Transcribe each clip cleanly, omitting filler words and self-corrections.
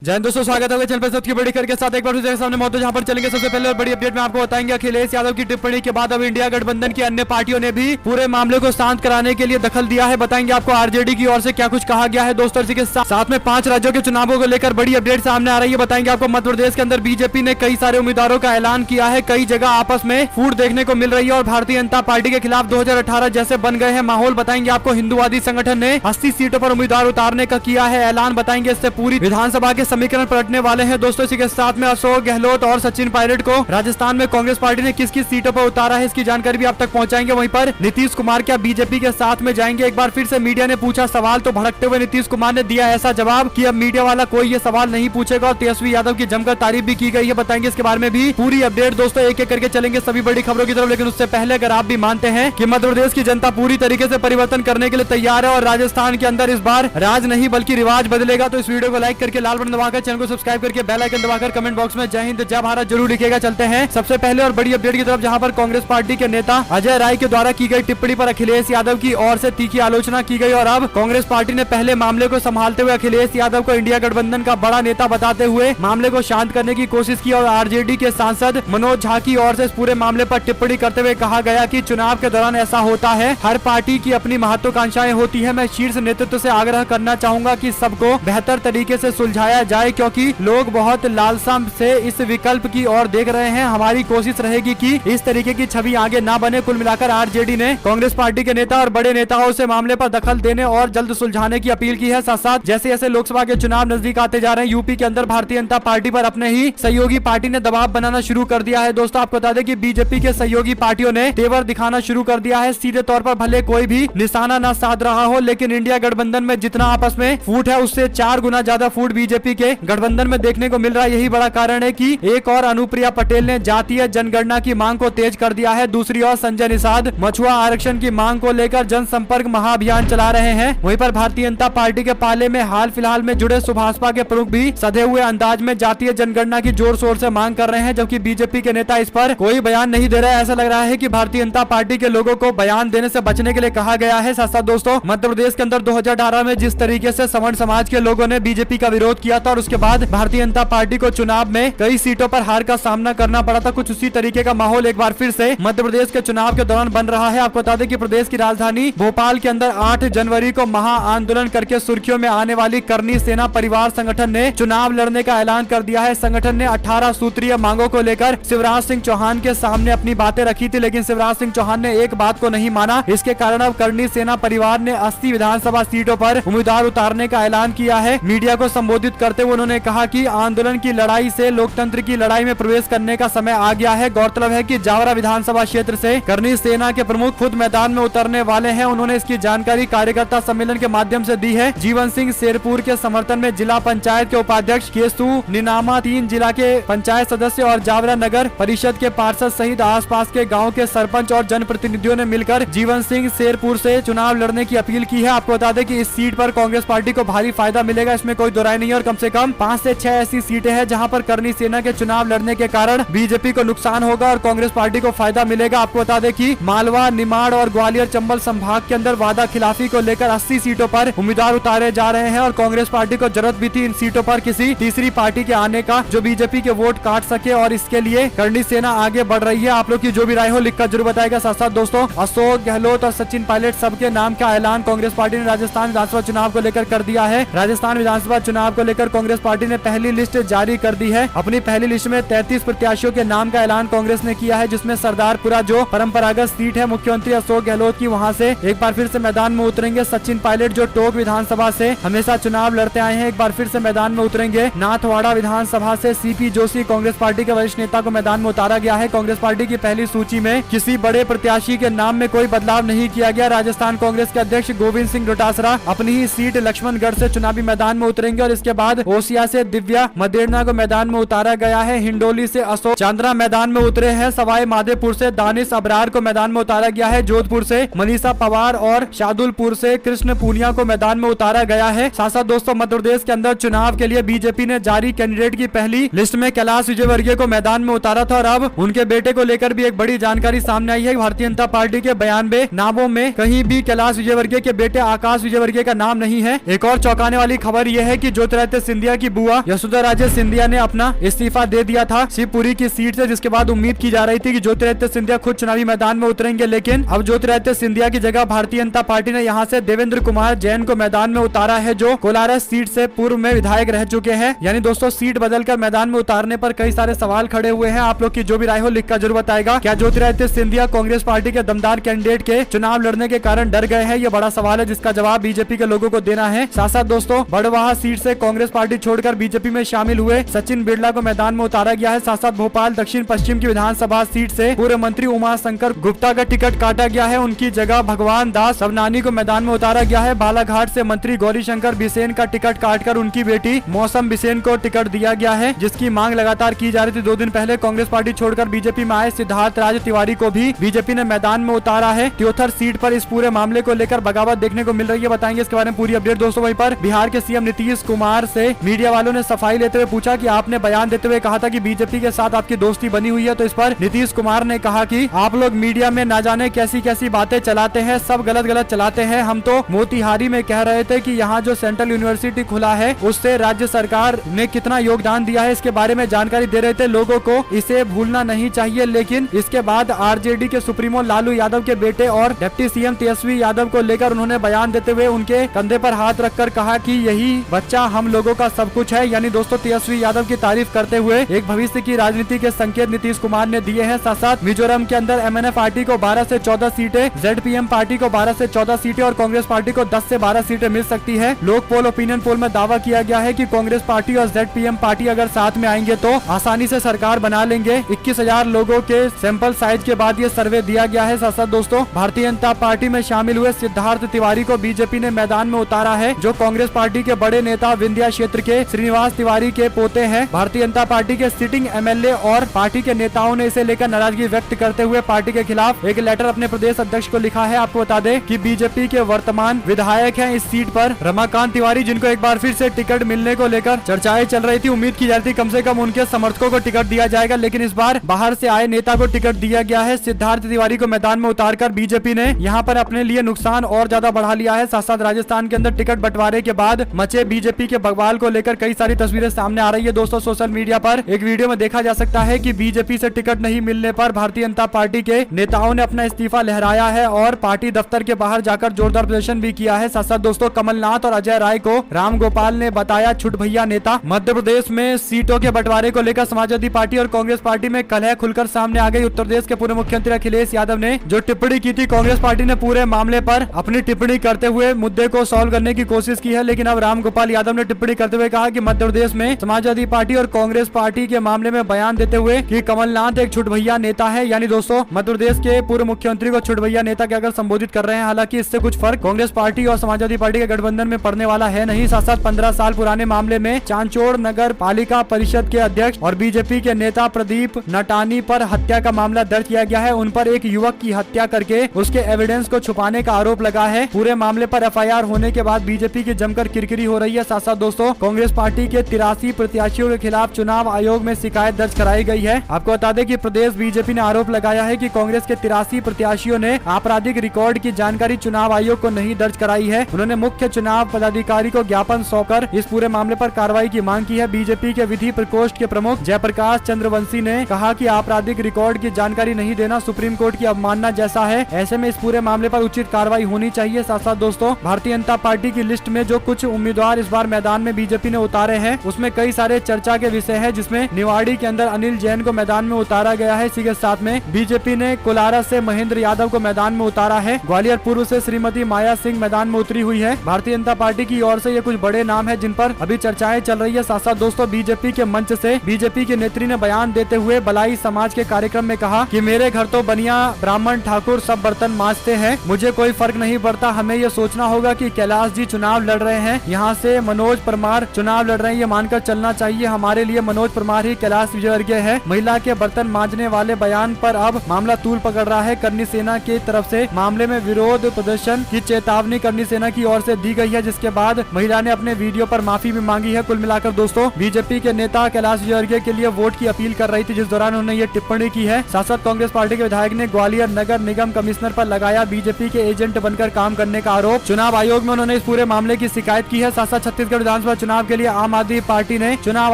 जय हिंद दोस्तों, स्वागत है चैनल पर सबकी बड़ी खबर के साथ एक बार फिर सामने मौजूद जहां पर चलेंगे। सबसे पहले और बड़ी अपडेट में आपको बताएंगे, अखिलेश यादव की टिप्पणी के बाद अब इंडिया गठबंधन की अन्य पार्टियों ने भी पूरे मामले को शांत कराने के लिए दखल दिया है। बताएंगे आपको आरजेडी की ओर से क्या कुछ कहा गया है दोस्तों। इसी के साथ में 5 राज्यों के चुनावों को लेकर बड़ी अपडेट सामने आ रही है। बताएंगे आपको मध्य प्रदेश के अंदर बीजेपी ने कई सारे उम्मीदवारों का ऐलान किया है। कई जगह आपस में फूट देखने को मिल रही है और भारतीय जनता पार्टी के खिलाफ 2018 जैसे बन गए हैं माहौल। बताएंगे आपको हिंदुवादी संगठन ने 80 सीटों पर उम्मीदवार उतारने का किया है ऐलान। बताएंगे इससे पूरी विधानसभा के समीकरण पलटने वाले हैं दोस्तों। इसी के साथ में अशोक गहलोत और सचिन पायलट को राजस्थान में कांग्रेस पार्टी ने किस किस सीटों पर उतारा है, इसकी जानकारी भी आप तक पहुंचाएंगे। वहीं पर नीतीश कुमार क्या बीजेपी के साथ में जाएंगे? एक बार फिर से मीडिया ने पूछा सवाल, तो भड़कते हुए नीतीश कुमार ने दिया ऐसा जवाब कि अब मीडिया वाला कोई ये सवाल नहीं पूछेगा और तेजस्वी यादव की जमकर तारीफ भी की गई है। बताएंगे इसके बारे में भी पूरी अपडेट दोस्तों, एक एक करके चलेंगे सभी बड़ी खबरों की तरफ। लेकिन उससे पहले अगर आप भी मानते हैं कि मध्य प्रदेश की जनता पूरी तरीके से परिवर्तन करने के लिए तैयार है और राजस्थान के अंदर इस बार राज नहीं बल्कि रिवाज बदलेगा, तो इस वीडियो को लाइक करके लाल बटन दबाकर चैनल को सब्सक्राइब करके बेल आइकन दबाकर कमेंट बॉक्स में जय हिंद जय भारत जरूर लिखेगा। चलते हैं सबसे पहले और बड़ी अपडेट की तरफ, जहां पर कांग्रेस पार्टी के नेता अजय राय के द्वारा की गई टिप्पणी पर अखिलेश यादव की ओर से तीखी आलोचना की गई और अब कांग्रेस पार्टी ने पहले मामले को संभालते हुए अखिलेश यादव को इंडिया गठबंधन का बड़ा नेता बताते हुए मामले को शांत करने की कोशिश की और आरजेडी के सांसद मनोज झा की ओर से इस पूरे मामले पर टिप्पणी करते हुए कहा गया कि चुनाव के दौरान ऐसा होता है, हर पार्टी की अपनी महत्वाकांक्षाएं होती है। मैं शीर्ष नेतृत्व से आग्रह करना चाहूंगा कि सबको बेहतर तरीके से सुलझाया जाए, क्योंकि लोग बहुत लालसा से इस विकल्प की ओर देख रहे हैं। हमारी कोशिश रहेगी कि इस तरीके की छवि आगे ना बने। कुल मिलाकर आरजेडी ने कांग्रेस पार्टी के नेता और बड़े नेताओं से मामले पर दखल देने और जल्द सुलझाने की अपील की है। साथ साथ जैसे जैसे लोकसभा के चुनाव नजदीक आते जा रहे हैं, यूपी के अंदर भारतीय जनता पार्टी पर अपने ही सहयोगी पार्टी ने दबाव बनाना शुरू कर दिया है। दोस्तों आपको बता दें कि बीजेपी के सहयोगी पार्टियों ने तेवर दिखाना शुरू कर दिया है। सीधे तौर पर भले कोई भी निशाना न साध रहा हो, लेकिन इंडिया गठबंधन में जितना आपस में फूट है उससे 4 गुना ज्यादा फूट बीजेपी के गठबंधन में देखने को मिल रहा है। यही बड़ा कारण है कि एक और अनुप्रिया पटेल ने जातीय जनगणना की मांग को तेज कर दिया है। दूसरी ओर संजय निषाद मछुआ आरक्षण की मांग को लेकर जनसंपर्क महाअभियान चला रहे हैं। वहीं पर भारतीय जनता पार्टी के पाले में हाल फिलहाल में जुड़े सुभाषपा के प्रमुख भी सधे हुए अंदाज में जातीय जनगणना की जोर शोर से मांग कर रहे हैं, जबकि बीजेपी के नेता इस पर कोई बयान नहीं दे रहे हैं। ऐसा लग रहा है कि भारतीय जनता पार्टी के लोगों को बयान देने से बचने के लिए कहा गया है। साथ साथ दोस्तों मध्य प्रदेश के अंदर 2018 में जिस तरीके से सवर्ण समाज के लोगों ने बीजेपी का विरोध किया था और उसके बाद भारतीय जनता पार्टी को चुनाव में कई सीटों पर हार का सामना करना पड़ा था, कुछ उसी तरीके का माहौल एक बार फिर से मध्य प्रदेश के चुनाव के दौरान बन रहा है। आपको बता दें कि प्रदेश की राजधानी भोपाल के अंदर 8 जनवरी को महा आंदोलन करके सुर्खियों में आने वाली करनी सेना परिवार संगठन ने चुनाव लड़ने का ऐलान कर दिया है। संगठन ने 18 सूत्रीय मांगों को लेकर शिवराज सिंह चौहान के सामने अपनी बातें रखी थी, लेकिन शिवराज सिंह चौहान ने एक बात को नहीं माना। इसके कारण अब करनी सेना परिवार ने 80 विधानसभा सीटों पर उम्मीदवार उतारने का ऐलान किया है। मीडिया को संबोधित करते हुए उन्होंने कहा कि आंदोलन की लड़ाई से लोकतंत्र की लड़ाई में प्रवेश करने का समय आ गया है। गौरतलब है कि जावरा विधानसभा क्षेत्र से करनी सेना के प्रमुख खुद मैदान में उतरने वाले हैं। उन्होंने इसकी जानकारी कार्यकर्ता सम्मेलन के माध्यम से दी है। जीवन सिंह शेरपुर के समर्थन में जिला पंचायत के उपाध्यक्ष केसु निनामा, 3 जिला के पंचायत सदस्य और जावरा नगर परिषद के पार्षद सहित आसपास के गाँव के सरपंच और जनप्रतिनिधियों ने मिलकर जीवन सिंह शेरपुर से चुनाव लड़ने की अपील की है। आपको बता दें कि इस सीट पर कांग्रेस पार्टी को भारी फायदा मिलेगा, इसमें कोई दो राय नहीं है और कम से कम 5 से 6 ऐसी सीटें हैं जहां पर करनी सेना के चुनाव लड़ने के कारण बीजेपी को नुकसान होगा और कांग्रेस पार्टी को फायदा मिलेगा। आपको बता दें कि मालवा, निमाड़ और ग्वालियर चंबल संभाग के अंदर वादा खिलाफी को लेकर 80 सीटों पर उम्मीदवार उतारे जा रहे हैं और कांग्रेस पार्टी को जरूरत भी थी इन सीटों पर किसी तीसरी पार्टी के आने का, जो बीजेपी के वोट काट सके, और इसके लिए करनी सेना आगे बढ़ रही है। आप लोग की जो भी राय हो लिखकर जरूर बताएगा। साथ साथ दोस्तों अशोक गहलोत और सचिन पायलट सबके नाम का ऐलान कांग्रेस पार्टी ने राजस्थान विधानसभा चुनाव को लेकर कर दिया है। राजस्थान विधानसभा चुनाव को लेकर कांग्रेस पार्टी ने पहली लिस्ट जारी कर दी है। अपनी पहली लिस्ट में 33 प्रत्याशियों के नाम का ऐलान कांग्रेस ने किया है, जिसमें सरदारपुरा जो परंपरागत सीट है मुख्यमंत्री अशोक गहलोत की, वहां से एक बार फिर से मैदान में उतरेंगे। सचिन पायलट जो टोक विधानसभा से हमेशा चुनाव लड़ते आए हैं, एक बार फिर से मैदान में उतरेंगे। नाथवाड़ा विधानसभा से सीपी जोशी कांग्रेस पार्टी के वरिष्ठ नेता को मैदान में उतारा गया है। कांग्रेस पार्टी की पहली सूची में किसी बड़े प्रत्याशी के नाम में कोई बदलाव नहीं किया गया। राजस्थान कांग्रेस के अध्यक्ष गोविंद सिंह डोटासरा अपनी ही सीट लक्ष्मणगढ़ से चुनावी मैदान में उतरेंगे और इसके बाद ओसिया से दिव्या मदेरना को मैदान में उतारा गया है। हिंडोली से अशोक चांद्रा मैदान में उतरे हैं। सवाई माधोपुर से दानिश अबरार को मैदान में उतारा गया है। जोधपुर से मनीषा पवार और शादुलपुर से कृष्ण पूनिया को मैदान में उतारा गया है। साथ साथ दोस्तों मध्य प्रदेश के अंदर चुनाव के लिए बीजेपी ने जारी कैंडिडेट की पहली लिस्ट में कैलाश विजयवर्गीय को मैदान में उतारा था और अब उनके बेटे को लेकर भी एक बड़ी जानकारी सामने आई है। भारतीय जनता पार्टी के 92 नामों में कहीं भी कैलाश विजयवर्गीय के बेटे आकाश विजयवर्गीय का नाम नहीं है। एक और चौंकाने वाली खबर यह है कि ज्योतिरादित्य सिंधिया की बुआ यशोधरा राजे सिंधिया ने अपना इस्तीफा दे दिया था शिवपुरी की सीट से, जिसके बाद उम्मीद की जा रही थी कि ज्योतिरादित्य सिंधिया खुद चुनावी मैदान में उतरेंगे, लेकिन अब ज्योतिरादित्य सिंधिया की जगह भारतीय जनता पार्टी ने यहां से देवेंद्र कुमार जैन को मैदान में उतारा है, जो कोलारस सीट से पूर्व में विधायक रह चुके हैं। यानी दोस्तों सीट बदलकर मैदान में उतारने पर कई सारे सवाल खड़े हुए हैं। आप लोग की जो भी राय हो लिखकर जरूर बताएगा। क्या ज्योतिरादित्य सिंधिया कांग्रेस पार्टी के दमदार कैंडिडेट के चुनाव लड़ने के कारण डर गए हैं? ये बड़ा सवाल है जिसका जवाब बीजेपी के लोगों को देना है। साथ साथ दोस्तों बड़वाहा सीट से कांग्रेस पार्टी छोड़कर बीजेपी में शामिल हुए सचिन बिरला को मैदान में उतारा गया है। साथ साथ भोपाल दक्षिण पश्चिम की विधानसभा सीट से पूर्व मंत्री उमा शंकर गुप्ता का टिकट काटा गया है, उनकी जगह भगवान दास सबनानी को मैदान में उतारा गया है। बालाघाट से मंत्री गौरी शंकर बिसेन का टिकट काटकर उनकी बेटी मौसम बिसेन को टिकट दिया गया है, जिसकी मांग लगातार की जा रही थी। 2 दिन पहले कांग्रेस पार्टी छोड़कर बीजेपी में आए सिद्धार्थ राज तिवारी को भी बीजेपी ने मैदान में उतारा है। त्योथर सीट पर इस पूरे मामले को लेकर बगावत देखने को मिल रही है, बताएंगे इसके बारे में पूरी अपडेट दोस्तों। वहीं पर बिहार के सीएम नीतीश कुमार से मीडिया वालों ने सफाई लेते हुए पूछा कि आपने बयान देते हुए कहा था कि बीजेपी के साथ आपकी दोस्ती बनी हुई है, तो इस पर नीतीश कुमार ने कहा कि आप लोग मीडिया में ना जाने कैसी कैसी बातें चलाते हैं, सब गलत गलत चलाते हैं। हम तो मोतिहारी में कह रहे थे कि यहाँ जो सेंट्रल यूनिवर्सिटी खुला है उससे राज्य सरकार ने कितना योगदान दिया है इसके बारे में जानकारी दे रहे थे लोगों को। इसे भूलना नहीं चाहिए। लेकिन इसके बाद आरजेडी के सुप्रीमो लालू यादव के बेटे और डिप्टी सीएम तेजस्वी यादव को लेकर उन्होंने बयान देते हुए उनके कंधे पर हाथ रखकर कहा कि यही बच्चा हम लोगों का सब कुछ है। यानी दोस्तों तेजस्वी यादव की तारीफ करते हुए एक भविष्य की राजनीति के संकेत नीतीश कुमार ने दिए हैं। साथ साथ मिजोरम के अंदर एमएनएफ पार्टी को 12 से 14 सीटें, जेडपीएम पार्टी को 12 से 14 सीटें और कांग्रेस पार्टी को 10 से 12 सीटें मिल सकती है। लोक पोल ओपिनियन पोल में दावा किया गया है कि कांग्रेस पार्टी और जेडपीएम पार्टी अगर साथ में आएंगे तो आसानी से सरकार बना लेंगे। 21,000 लोगों के सैंपल साइज के बाद ये सर्वे दिया गया है। साथ साथ दोस्तों भारतीय जनता पार्टी में शामिल हुए सिद्धार्थ तिवारी को बीजेपी ने मैदान में उतारा है, जो कांग्रेस पार्टी के बड़े नेता विंध्या क्षेत्र के श्रीनिवास तिवारी के पोते हैं। भारतीय जनता पार्टी के सिटिंग एमएलए और पार्टी के नेताओं ने इसे लेकर नाराजगी व्यक्त करते हुए पार्टी के खिलाफ एक लेटर अपने प्रदेश अध्यक्ष को लिखा है। आपको बता दें कि बीजेपी के वर्तमान विधायक हैं इस सीट पर रमाकांत तिवारी, जिनको एक बार फिर से टिकट मिलने को लेकर चर्चाएं चल रही थी। उम्मीद की जा रही थी कम से कम उनके समर्थकों को टिकट दिया जाएगा, लेकिन इस बार बाहर से आए नेता को टिकट दिया गया है। सिद्धार्थ तिवारी को मैदान में उतारकर बीजेपी ने यहाँ पर अपने लिए नुकसान और ज्यादा बढ़ा लिया है। साथ साथ राजस्थान के अंदर टिकट बंटवारे के बाद मचे बीजेपी के बवाल को लेकर कई सारी तस्वीरें सामने आ रही है। दोस्तों सोशल मीडिया पर एक वीडियो में देखा जा सकता है कि बीजेपी से टिकट नहीं मिलने पर भारतीय जनता पार्टी के नेताओं ने अपना इस्तीफा लहराया है और पार्टी दफ्तर के बाहर जाकर जोरदार प्रदर्शन भी किया है। साथ साथ दोस्तों कमलनाथ और अजय राय को राम गोपाल ने बताया छुट भैया नेता। मध्य प्रदेश में सीटों के बंटवारे को लेकर समाजवादी पार्टी और कांग्रेस पार्टी में कलह खुलकर सामने आ गई। उत्तर प्रदेश के पूर्व मुख्यमंत्री अखिलेश यादव ने जो टिप्पणी की थी, कांग्रेस पार्टी ने पूरे मामले पर अपनी टिप्पणी करते हुए मुद्दे को सॉल्व करने की कोशिश की है, लेकिन अब राम गोपाल यादव ने टिप्पणी करते हुए कहा कि मध्य प्रदेश में समाजवादी पार्टी और कांग्रेस पार्टी के मामले में बयान देते हुए कि कमलनाथ एक छुट भैया नेता है। यानी दोस्तों मध्य प्रदेश के पूर्व मुख्यमंत्री को छुट भैया नेता कहकर संबोधित कर रहे हैं। हालांकि इससे कुछ फर्क कांग्रेस पार्टी और समाजवादी पार्टी के गठबंधन में पड़ने वाला है नहीं। साथ साथ 15 साल पुराने मामले में चांचोड़ नगर पालिका परिषद के अध्यक्ष और बीजेपी के नेता प्रदीप नटानी पर हत्या का मामला दर्ज किया गया है। उन पर एक युवक की हत्या करके उसके एविडेंस को छुपाने का आरोप लगा है। पूरे मामले पर एफआईआर होने के बाद बीजेपी की जमकर किरकिरी हो रही है। साथ साथ दोस्तों कांग्रेस पार्टी के 83 प्रत्याशियों के खिलाफ चुनाव आयोग में शिकायत दर्ज कराई गई है। आपको बता दें कि प्रदेश बीजेपी ने आरोप लगाया है कि कांग्रेस के 83 प्रत्याशियों ने आपराधिक रिकॉर्ड की जानकारी चुनाव आयोग को नहीं दर्ज कराई है। उन्होंने मुख्य चुनाव पदाधिकारी को ज्ञापन सौंपकर इस पूरे मामले पर कार्रवाई की मांग की है। बीजेपी के विधि प्रकोष्ठ के प्रमुख जयप्रकाश चंद्रवंशी ने कहा कि आपराधिक रिकॉर्ड की जानकारी नहीं देना सुप्रीम कोर्ट की अवमानना जैसा है। ऐसे में इस पूरे मामले पर उचित कार्रवाई होनी चाहिए। साथ साथ दोस्तों भारतीय जनता पार्टी की लिस्ट में जो कुछ उम्मीदवार इस बार मैदान में बीजेपी ने उतारे हैं उसमें कई सारे चर्चा के विषय है, जिसमें निवाड़ी के अंदर अनिल जैन को मैदान में उतारा गया है। इसी के साथ में बीजेपी ने कोलारस से महेंद्र यादव को मैदान में उतारा है। ग्वालियर पूर्व से श्रीमती माया सिंह मैदान में उतरी हुई है। भारतीय जनता पार्टी की ओर से ये कुछ बड़े नाम है जिन पर अभी चर्चाएं चल रही है। साथ साथ दोस्तों बीजेपी के मंच से बीजेपी के नेत्री ने बयान देते हुए बलाई समाज के कार्यक्रम में कहा कि मेरे घर तो बनिया ब्राह्मण ठाकुर सब बर्तन मांजते हैं, मुझे कोई फर्क नहीं पड़ता। हमें ये सोचना होगा कि कैलाश जी चुनाव लड़ रहे हैं, यहाँ से मनोज परमार चुनाव लड़ रहे हैं, ये मानकर चलना चाहिए। हमारे लिए मनोज परमार ही कैलाश विजयवर्गीय है। महिला के बर्तन मांजने वाले बयान पर अब मामला तूल पकड़ रहा है। करनी सेना की तरफ से मामले में विरोध प्रदर्शन की चेतावनी करनी सेना की ओर से दी गई है, जिसके बाद महिला ने अपने वीडियो पर माफी भी मांगी है। कुल मिलाकर दोस्तों बीजेपी के नेता कैलाश विजयवर्गीय के लिए वोट की अपील कर रही थी, जिस दौरान उन्होंने ये टिप्पणी की है। साथ साथ कांग्रेस पार्टी के विधायक ने ग्वालियर नगर निगम कमिश्नर पर लगाया बीजेपी के एजेंट बनकर काम करने का आरोप। चुनाव आयोग में उन्होंने इस पूरे मामले की शिकायत की है। साथ साथ छत्तीसगढ़ विधानसभा चुनाव के लिए आम आदमी पार्टी ने चुनाव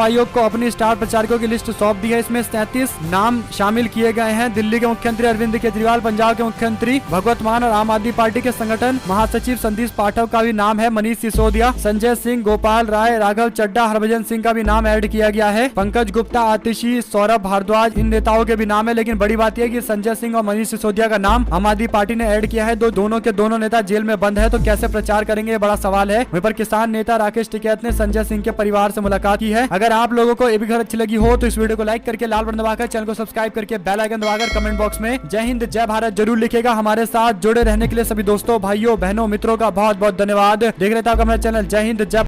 आयोग को अपनी स्टार प्रचारकों की लिस्ट सौंप दी है। इसमें 37 नाम शामिल किए गए हैं। दिल्ली के मुख्यमंत्री अरविंद केजरीवाल, पंजाब के मुख्यमंत्री भगवंत मान और आम आदमी पार्टी के संगठन महासचिव संदीप पाठक का भी नाम है। मनीष सिसोदिया, संजय सिंह, गोपाल राय, राघव चड्डा, हरभजन सिंह का भी नाम ऐड किया गया है। पंकज गुप्ता, आतिशी, सौरभ भारद्वाज, इन नेताओं के भी नाम है। लेकिन बड़ी बात यह कि संजय सिंह और मनीष सिसोदिया का नाम आम आदमी पार्टी ने ऐड किया है। दोनों के दोनों नेता जेल में बंद है, तो कैसे प्रचार करेंगे, ये बड़ा सवाल है। वहीं पर किसान नेता राकेश टिकैत ने संजय सिंह के परिवार से मुलाकात की है। अगर आप लोगों को ये भी खबर अच्छी लगी हो तो इस वीडियो को लाइक करके, लाल बटन दबाकर, चैनल को सब्सक्राइब करके, बेल आइकन दबाकर कमेंट बॉक्स में जय हिंद जय भारत जरूर लिखेगा। हमारे साथ जुड़े रहने के लिए सभी दोस्तों, भाइयों, बहनों, मित्रों का बहुत बहुत धन्यवाद। देख रहे थे आपका हमारा चैनल जय हिंद जय